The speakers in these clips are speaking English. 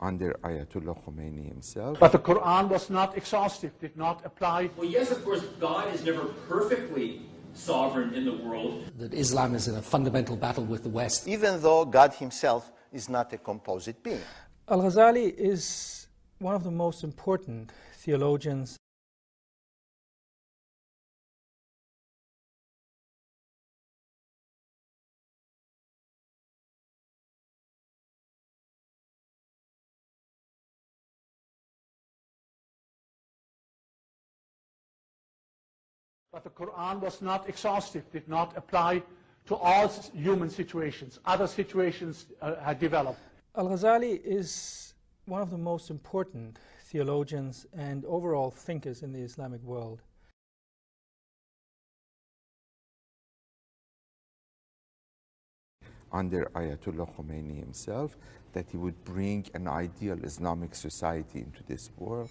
under Ayatollah Khomeini himself. But the Quran was not exhaustive, did not apply. Well, yes, of course, God is never perfectly sovereign in the world. That Islam is in a fundamental battle with the West. Even though God himself is not a composite being. Al-Ghazali is one of the most important theologians. But the Quran was not exhaustive, did not apply to all human situations. Other situations had developed. Al-Ghazali is one of the most important theologians and overall thinkers in the Islamic world. Under Ayatollah Khomeini himself, that he would bring an ideal Islamic society into this world.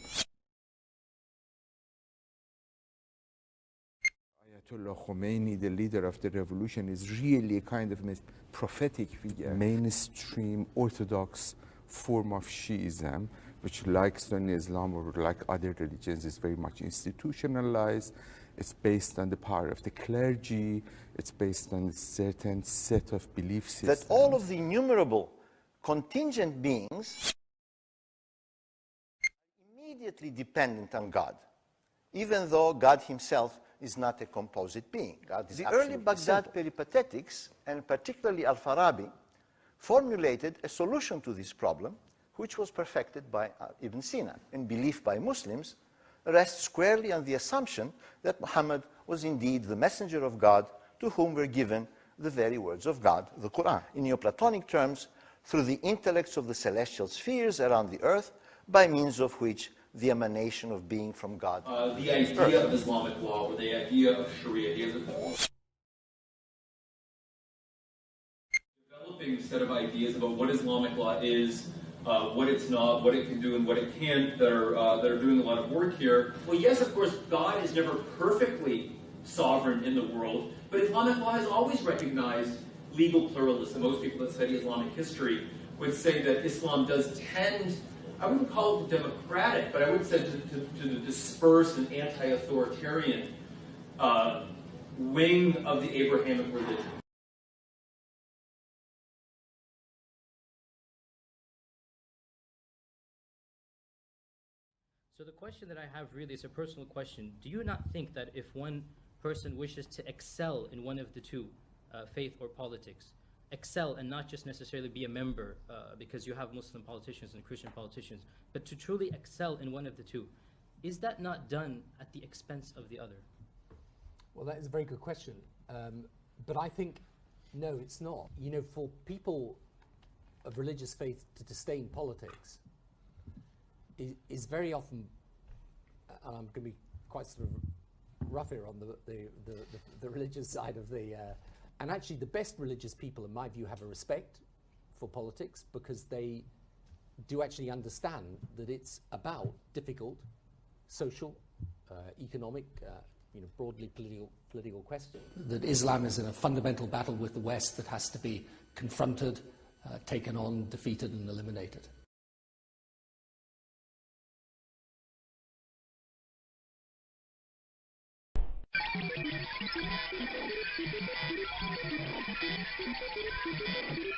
Ayatollah Khomeini, the leader of the revolution, is really a kind of a prophetic figure. Mainstream Orthodox form of Shiism, which like Sunni Islam or like other religions is very much institutionalized. It's based on the power of the clergy. It's based on a certain set of belief systems. That all of the innumerable contingent beings are immediately dependent on God, even though God himself is not a composite being. God is the early Baghdad peripatetics, and particularly Al-Farabi, formulated a solution to this problem, which was perfected by Ibn Sina. And belief by Muslims rests squarely on the assumption that Muhammad was indeed the messenger of God to whom were given the very words of God, the Quran. In Neoplatonic terms, through the intellects of the celestial spheres around the earth, by means of which the emanation of being from God. The idea of Islamic law, or the idea of Sharia, developing set of ideas about what Islamic law is, what it's not, what it can do, and what it can't, that are doing a lot of work here. Well, yes, of course, God is never perfectly sovereign in the world, but Islamic law has always recognized legal pluralism. Most people that study Islamic history would say that Islam does tend, I wouldn't call it democratic, but I would say to the dispersed and anti-authoritarian wing of the Abrahamic religion. So the question that I have really is a personal question. Do you not think that if one person wishes to excel in one of the two, faith or politics, excel and not just necessarily be a member, because you have Muslim politicians and Christian politicians, but to truly excel in one of the two, is that not done at the expense of the other? Well, that is a very good question. But I think, no, it's not. You know, for people of religious faith to disdain politics is very often, and I'm going to be quite sort of rough here on the religious side of the, and actually the best religious people, in my view, have a respect for politics because they do actually understand that it's about difficult social, economic, broadly political questions. That Islam is in a fundamental battle with the West that has to be confronted, taken on, defeated and eliminated. Thank you.